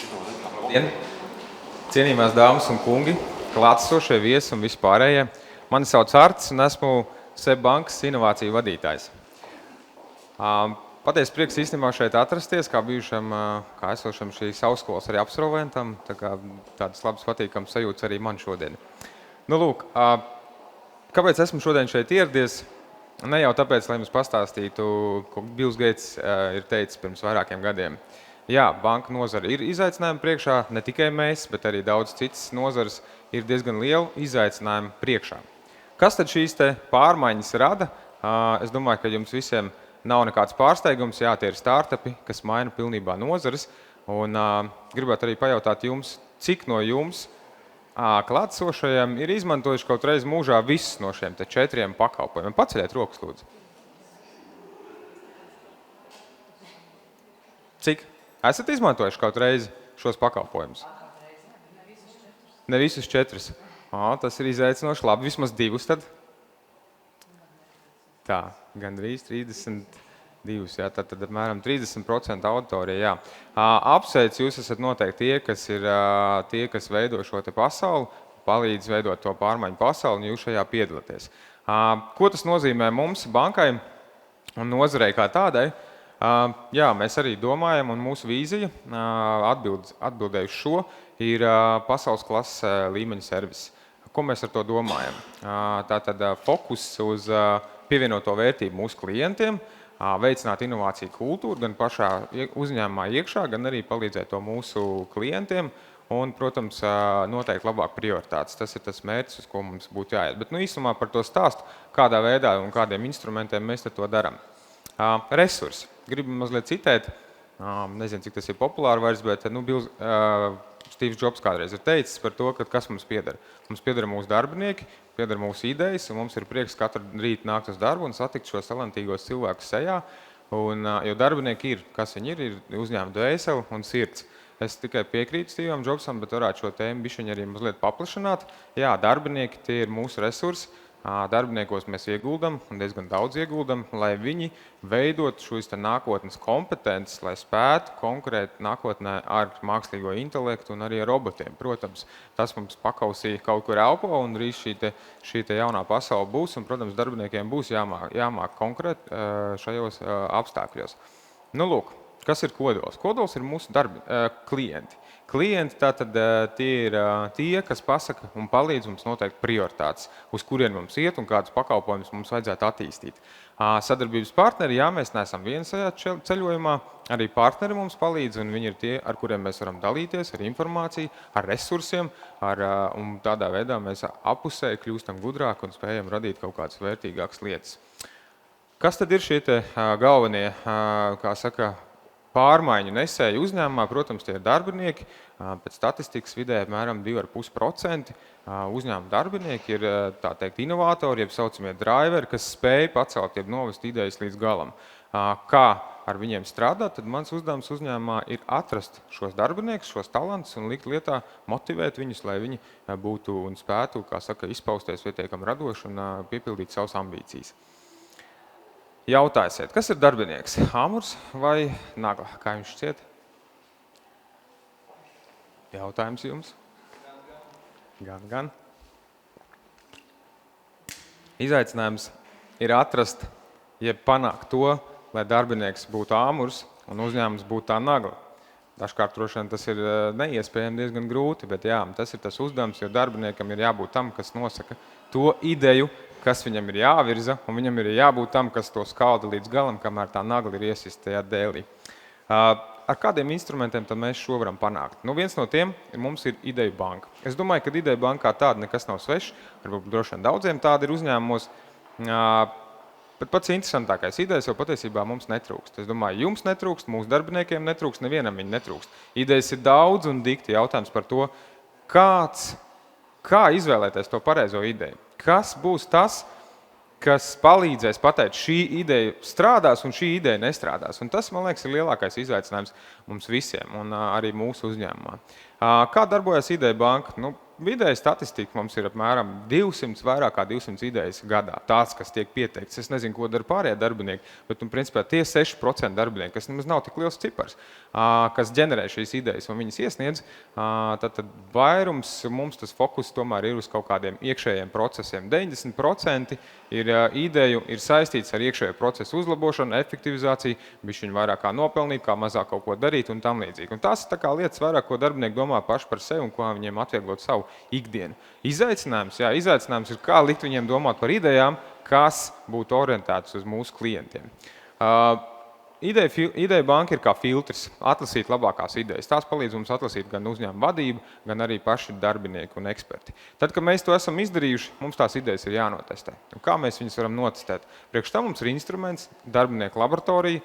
Labdien! Cienījamās dāmas un kungi, klātesošie viesi un vispārējie. Mani sauc Arts un esmu SEB bankas inovāciju vadītājs. Patiesi prieks īstenībā šeit atrasties, kā bijušam, kā esošam šīs augstskolas arī absolventam, tādas labas patīkams sajūtas arī man šodien. Nu, lūk, kāpēc esmu šodien šeit ieradies? Ne jau tāpēc, lai jums pastāstītu, ko Bills Gates ir teicis pirms vairākiem gadiem. Jā, banka nozara ir izaicinājumi priekšā, ne tikai mēs, bet arī daudz citas nozares ir diezgan liela izaicinājumi priekšā. Kas tad šīs te pārmaiņas rada? Es domāju, ka jums visiem nav nekāds pārsteigums, jā, tie ir startupi, kas maina pilnībā nozares, un gribētu arī pajautāt jums, cik no jums klātesošajiem ir izmantojuši kaut reiz mūžā visus no šiem 4 pakalpojumiem. Paceļiet rokas, lūdzu. Cik? Esat izmantojuši kaut reizi šos pakalpojumus? Ne visus 4. Tas ir izaicinoši. Labi, vismaz 2 tad? Tā, gandrīz 32, jā, tad apmēram 30% auditorija, jā. Apsveic, jūs esat noteikti tie, kas veido šo te pasauli, palīdz veidot to pārmaiņu pasauli, un jūs šajā piedalāties. Ko tas nozīmē mums, bankai un nozarei kā tādai? Jā, mēs arī domājam, un mūsu vīzija atbildējuši šo ir pasaules klases līmeņa servis. Ko mēs ar to domājam? Tātad fokus uz pievienoto vērtību mūsu klientiem, veicināt inovāciju kultūru gan pašā uzņēmumā iekšā, gan arī palīdzēt to mūsu klientiem un, protams, noteikti labāk prioritātes. Tas ir tas mērķis, uz ko mums būtu jāiet. Bet īsumā par to stāstu, kādā veidā un kādiem instrumentiem mēs to darām. Resursi. Gribu mazliet citēt, nezinu, cik tas ir populāri vairs, bet Steve's Jobs kādreiz ir teicis par to, kas mums pieder. Mums pieder mūsu darbinieki, pieder mūsu idejas, un mums ir prieks katru rītu nākt uz darbu un satikt šos talantīgos cilvēkus sejā. Jo darbinieki ir, kas viņi ir uzņēmuma dvēsele un sirds. Es tikai piekrītu Steve'am Jobsam, bet varētu šo tēmu bišķiņ arī mazliet paplašināt. Jā, darbinieki tie ir mūsu resursi. Darbiniekos mēs ieguldam, un diezgan daudz ieguldam, lai viņi veidot šos nākotnes kompetences, lai spētu konkurēt nākotnē ar mākslīgo intelektu un arī ar robotiem. Protams, tas mums pakausīja kaut kur elpo, un drīz šī jaunā pasaule būs, un, protams, darbiniekiem būs jāmāk konkurēt šajos apstākļos. Nu, lūk, kas ir kodols? Kodols ir mūsu klienti. Klienti tātad tie ir tie, kas pasaka un palīdz mums noteikt prioritātes, uz kurien mums iet un kādus pakalpojumus mums vajadzētu attīstīt. Sadarbības partneri, jā, mēs neesam viens šajā ceļojumā, arī partneri mums palīdz, un viņi ir tie, ar kuriem mēs varam dalīties ar informāciju, ar resursiem, un tādā veidā mēs apusēji kļūstam gudrāk un spējam radīt kaut kādas vērtīgākas lietas. Kas tad ir šie galvenie, kā saka, pārmaiņu nesēju uzņēmumā? Protams, tie ir darbinieki. Pēc statistikas vidē apmēram 2,5% uzņēmuma darbinieki ir, tā teikt, inovatori, jeb saucamie driveri, kas spēj pacelt, jeb novest idejas līdz galam. Kā ar viņiem strādāt, tad mans uzdevums uzņēmumā ir atrast šos darbiniekus, šos talantus un likt lietā, motivēt viņus, lai viņi būtu un spētu, kā saka, izpausties pietiekami radoši un piepildīt savas ambīcijas. Jautāsiet, kas ir darbinieks? Āmurs vai nagla? Kā jums šķiet? Jautājums jums? Gan. Izaicinājums ir atrast, jeb panākt to, lai darbinieks būtu āmurs un uzņēmums būtu tā nagla. Dažkārt droši vien tas ir neiespējami diezgan grūti, bet jā, tas ir tas uzdevums, jo darbiniekam ir jābūt tam, kas nosaka to ideju, kas viņam ir jāvirza, un viņam ir jābūt tam, kas to skalda līdz galam, kamēr tā nagla ir iesista tajā dēlī. Ar kādiem instrumentiem tad mēs šo varam panākt? Viens no tiem mums ir ideju banka. Es domāju, ka ideju bankā tāda nekas nav svešs, varbūt droši vien daudziem tāda ir uzņēmumos, bet pats interesantākais idejas jau patiesībā mums netrūkst. Es domāju, jums netrūkst, mūsu darbiniekiem netrūkst, nevienam viņi netrūkst. Idejas ir daudz un dikti jautājums par to, kā izvēlēties to pareizo ideju. Kas būs tas, kas palīdzēs pateikt, šī ideja strādās un šī ideja nestrādās. Un tas, man liekas, ir lielākais izaicinājums mums visiem un arī mūsu uzņēmumā. Kā darbojas ideja banka? vidēji statistika mums ir apmēram 200, vairāk kā 200 idejas gadā. Tās, kas tiek pieteikts. Es nezinu, ko dara pārējie darbinieki, bet, principā, tie 6% darbinieki, kas nemaz nav tik liels cipars, kas ģenerē šīs idejas un viņas iesniedz, tad vairums mums tas fokus tomēr ir uz kaut kādiem iekšējiem procesiem. 90% ir ideju, ir saistīts ar iekšējo procesu uzlabošanu, efektivizāciju, bišķiņ vairāk kā nopelnīt, kā mazāk kaut ko darīt un tam līdzīgi. Un tās ir tā kā lietas vairāk, ko darbinieki domā paši par sevi un ko viņiem atvieglot savu ikdienu. Izaicinājums ir, kā likt viņiem domāt par idejām, kas būtu orientētas uz mūsu klientiem. Ideja banka ir kā filtrs, atlasīt labākās idejas. Tās palīdz mums atlasīt gan uzņēmumu vadību, gan arī paši darbinieki un eksperti. Tad, kad mēs to esam izdarījuši, mums tās idejas ir jānotestē. Un kā mēs viņus varam notestēt? Priekš tam mums ir instruments, darbinieku laboratorija,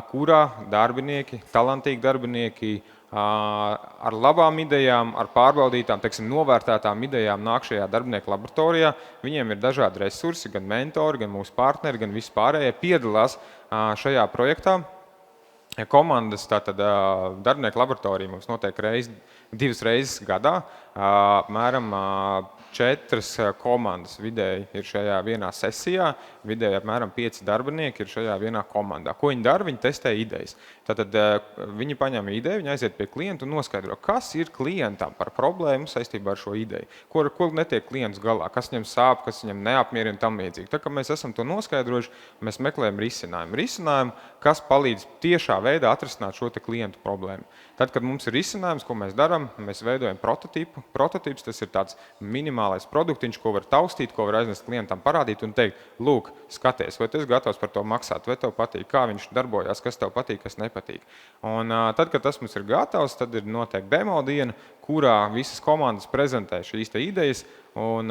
kurā darbinieki, talantīgi darbinieki, ar labām idejām, ar pārbaudītām, novērtētām idejām nāk šajā darbinieku laboratorijā. Viņiem ir dažādi resursi, gan mentori, gan mūsu partneri, gan vispārējie piedalās šajā projektā. Komandas, tātad darbinieku laboratorija mums notiek divas reizes gadā. Apmēram 4 komandas vidēji ir šajā vienā sesijā, vidēji apmēram 5 darbinieki ir šajā vienā komandā. Ko viņi dara? Viņi testē idejas. Tātad viņi paņem ideju, viņi aiziet pie klienta un noskaidro, kas ir klientam par problēmu saistībā ar šo ideju. Ko netiek klients galā, kas viņam sāp, kas viņam neapmierina tam līdzīgi. Tā kā mēs esam to noskaidrojuši, mēs meklējam risinājumu, kas palīdz tiešā veidā atrisināt šo te klientu problēmu. Tad, kad mums ir risinājums, ko mēs darām, mēs veidojam prototipu. Prototips tas ir tāds minimālais produktiņš, ko var taustīt, ko var aiznest klientam parādīt un teikt, lūk, skaties, vai tu esi gatavs par to maksāt, vai tev patīk, kā viņš darbojās, kas tev patīk, kas nepatīk. Un tad, kad tas mums ir gatavs, tad ir noteikti demo diena, kurā visas komandas prezentē šīs te idejas un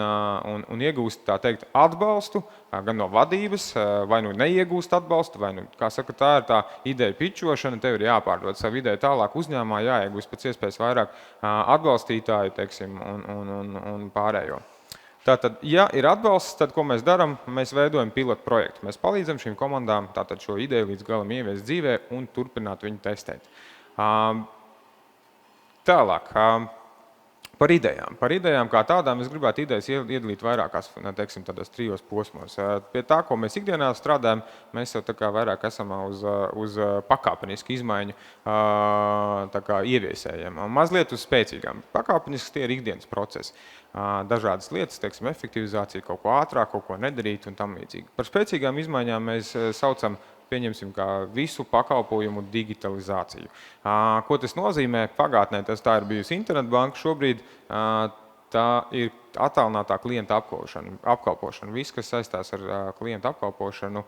iegūst, tā teikt, atbalstu gan no vadības, vai nu neiegūst atbalstu, vai nu, kā saka, tā ir tā ideja pičošana, tev ir jāpārdod savu ideju tālāk uzņēmumā, jāiegūst pēc iespējas vairāk atbalstītāju, teiksim, un pārējo. Tātad, ja ir atbalsts, tad ko mēs darām? Mēs veidojam pilotu projektu. Mēs palīdzam šīm komandām tātad šo ideju līdz galam ieviest dzīvē un turpināt viņu testēt. Tālāk, par idejām. Par idejām kā tādām es gribētu idejas iedalīt vairākās, teiksim, tādos 3 posmos. Pie tā, ko mēs ikdienā strādājam, mēs jau tā kā vairāk esam uz pakāpenisku izmaiņu tā kā ieviesējiem. Mazliet uz spēcīgām. Pakāpeniski tie ir ikdienas procesi. Dažādas lietas, teiksim, efektivizācija, kaut ko ātrāk, kaut ko nedarīt un tam līdzīgi. Par spēcīgām izmaiņām mēs saucam, pieņemsim, kā visu pakalpojumu digitalizāciju. Ko tas nozīmē? Pagātnē tā ir bijusi internetbanka, šobrīd tā ir attālinātā klienta apkalpošana. Viss, kas saistās ar klienta apkalpošanu,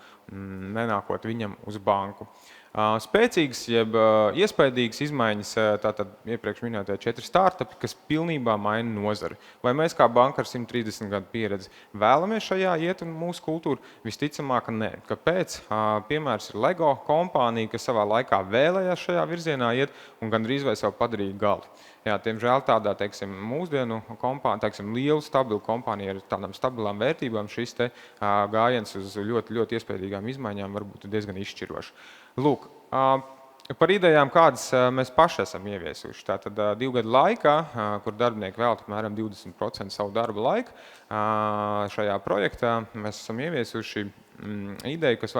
nenākot viņam uz banku. Spēcīgas, jeb iespaidīgas izmaiņas, tātad iepriekš minētie 4 startupi, kas pilnībā maina nozari. Vai mēs kā banka ar 130 gadu pieredzi vēlamies šajā iet un mūsu kultūru? Visticamāk, nē. Kāpēc? Piemērs ir Lego kompānija, kas savā laikā vēlējās šajā virzienā iet un gandrīz vai savu padarīja galu. Jā, tiemžēl tādā, teiksim, mūsdienu kompānija, teiksim, liela, stabila kompānija ar tādām stabilām vērtībām, šis te gājiens uz ļoti, ļoti iespaidīgām izmaiņām var būt diezgan izšķirošs. Lūk, par idejām, kādas mēs paši esam ieviesuši. Tātad 2 gadu laikā, kur darbinieki velta apmēram 20% savu darba laiku, šajā projektā mēs esam ieviesuši idejas, kas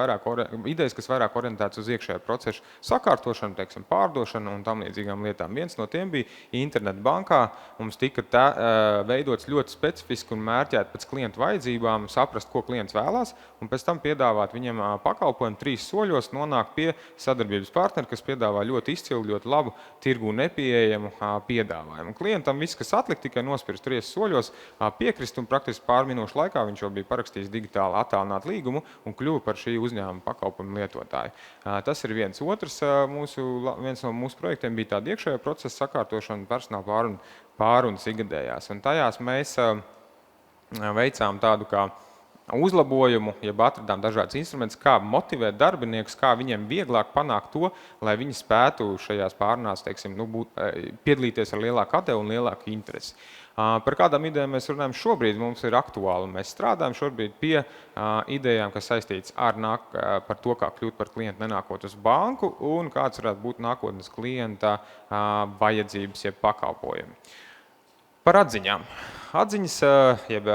vairāk orientētas uz iekšējā procesa sakārtošanu, teiksim, pārdošanu un tam līdzīgām lietām. Viens no tiem bija internetbankā. Mums tika veidots ļoti specifiski un mērķēt pēc klientu vajadzībām, saprast, ko klients vēlās, un pēc tam piedāvāt viņam pakalpojumu 3 soļos, nonākt pie sadarbības partneri, kas piedāvā ļoti izcilu, ļoti labu, tirgū nepieejamu piedāvājumu. Klientam viss, kas atlika, tikai nospirst 3 soļos, piekrist, un praktiski pār minūšu laikā viņš jau bija parakstījis digitāli attālināt līgumu un kļuva par šī uzņēmuma pakalpojumu lietotāju. Tas ir viens. Otrs viens no mūsu projektiem bija tāda iekšējā procesa sakārtošana, personāla pārunas ikgadējās. Un tajās mēs veicām tādu kā uzlabojumu, ja atradām dažādas instrumentus, kā motivēt darbiniekus, kā viņiem vieglāk panākt to, lai viņi spētu šajās pārunās, teiksim, piedalīties ar lielāku atdevu un lielāku interesi. Par kādām idejām mēs runājam šobrīd, mums ir aktuāli. Mēs strādājam šobrīd pie idejām, kas saistīts par to, kā kļūt par klientu nenākot uz banku un kāds varētu būt nākotnes klienta vajadzības, jeb pakalpojumi. Par atziņām. Atziņas, jeb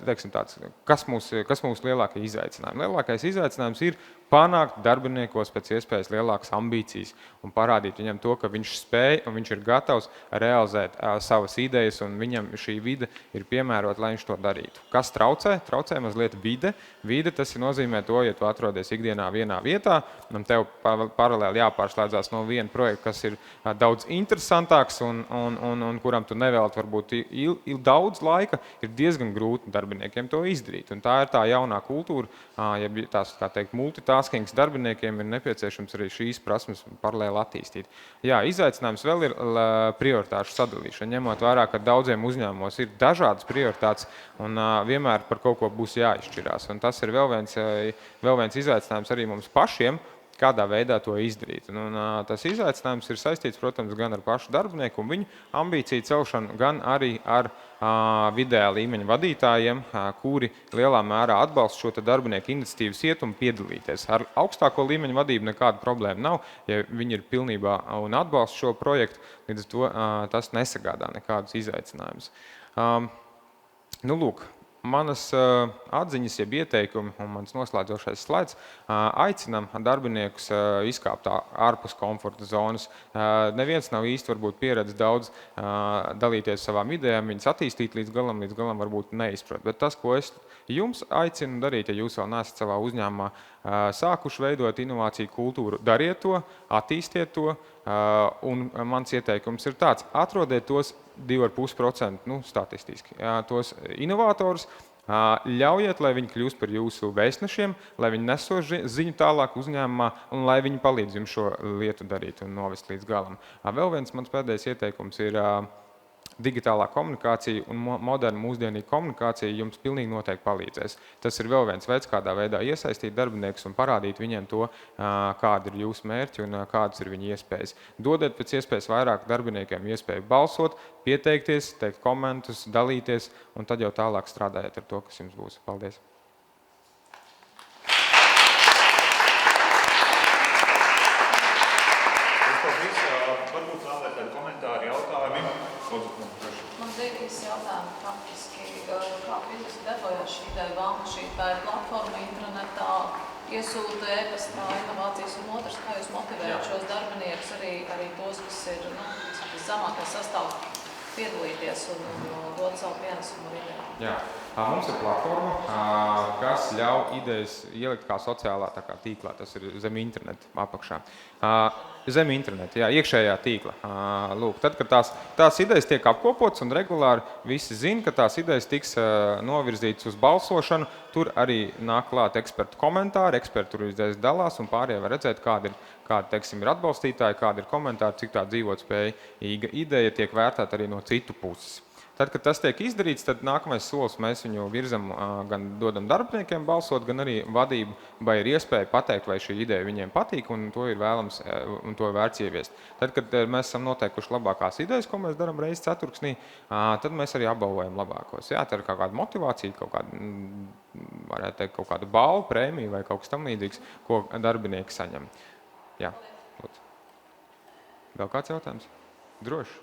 teiksim tāds, kas mūs lielākie izaicinājumi? Lielākais izaicinājums ir panākt darbiniekos pēc iespējas lielākas ambīcijas un parādīt viņam to, ka viņš spēj un viņš ir gatavs realizēt savas idejas un viņam šī vide ir piemērota, lai viņš to darītu. Kas traucē? Traucē mazliet vide. Vide tas nozīmē to, ja tu atrodies ikdienā vienā vietā, un tev paralēli jāpārslēdzās no viena projekta, kas ir daudz interesantāks un kuram tu nevēlat varbūt daudz laika, ir diezgan grūti darbiniekiem to izdarīt. Un tā ir tā jaunā kultūra, ja tās, kā teikt, multitaskings darbiniekiem ir nepieciešams arī šīs prasmes paralēli attīstīt. Jā, izaicinājums vēl ir prioritāšu sadalīšana, ņemot vērā, ka daudziem uzņēmumos ir dažādas prioritātes un vienmēr par kaut ko būs jāizšķirās. Un tas ir vēl viens izaicinājums arī mums pašiem, kādā veidā to izdarīt. Un tas izaicinājums ir saistīts, protams, gan ar pašu darbinieku un viņu ambīciju celšanu, gan arī ar vidējā līmeņa vadītājiem, kuri lielā mērā atbalsta šo darbinieku iniciatīvas iet un piedalīties. Ar augstāko līmeņa vadību nekāda problēma nav, ja viņi ir pilnībā un atbalsta šo projektu, līdz to tas nesagādā nekādus izaicinājumus. Nu, lūk. Manas atziņas, jeb ieteikumi un mans noslēdzošais slaids aicinam darbiniekus izkāpt ārpus komforta zonas. Neviens nav īsti varbūt pieredzis daudz dalīties savām idejām, viņas attīstīt līdz galam varbūt neizprat. Bet tas, ko es jums aicinu darīt, ja jūs vēl neesat savā uzņēmumā sākuši veidot inovāciju kultūru, dariet to, attīstiet to, un mans ieteikums ir tāds, atrodiet tos 2,5% statistiski, tos inovatorus, ļaujiet, lai viņi kļūst par jūsu vēstnešiem, lai viņi neso ziņu tālāk uzņēmumā un lai viņi palīdz jums šo lietu darīt un novest līdz galam. Vēl viens mans pēdējais ieteikums ir digitālā komunikācija un moderna mūsdienīga komunikācija jums pilnīgi noteikti palīdzēs. Tas ir vēl viens veids, kādā veidā iesaistīt darbiniekus un parādīt viņiem to, kādi ir jūsu mērķi un kādas ir viņu iespējas. Dodiet pēc iespējas vairāk darbiniekiem iespēju balsot, pieteikties, teikt komentus, dalīties, un tad jau tālāk strādājiet ar to, kas jums būs. Paldies! Tā ir platforma internetā, iesūta e-pastā inovācijas un otrs, kā jūs motivējat šos darbiniekus, arī tos, kas ir zemākais sastāvs, piedalīties un dot savu pienesumu ar idejām. Jā. Mums ir platforma, kas ļauj idejas ielikt kā sociālā tīklā, tas ir zem interneta apakšā. Zem interneta, jā, iekšējā tīkla. Lūk, tad, kad tās idejas tiek apkopotas un regulāri visi zina, ka tās idejas tiks novirzītas uz balsošanu, tur arī nāk klāt ekspertu komentāri, eksperti tur idejas dalās un pārējie var redzēt, kādi ir atbalstītāji, kādi ir komentāri, cik tā dzīvotspējīga ideja tiek vērtēta arī no citu puses. Tad, kad tas tiek izdarīts, tad nākamais solis mēs viņu virzam, gan dodam darbiniekiem balsot, gan arī vadību, vai ir iespēja pateikt, vai šī ideja viņiem patīk, un to ir vēlams, un to ir vērts ieviest. Tad, kad mēs esam noteikuši labākās idejas, ko mēs darām reizes ceturksnī, tad mēs arī apbalvojam labākos. Jā, tā ir kaut kāda motivācija, varētu teikt, kaut kāda balva, prēmija vai kaut kas tam līdzīgs, ko darbinieki saņem. Jā, lūdzu. Vēl kāds jautājums? Droši.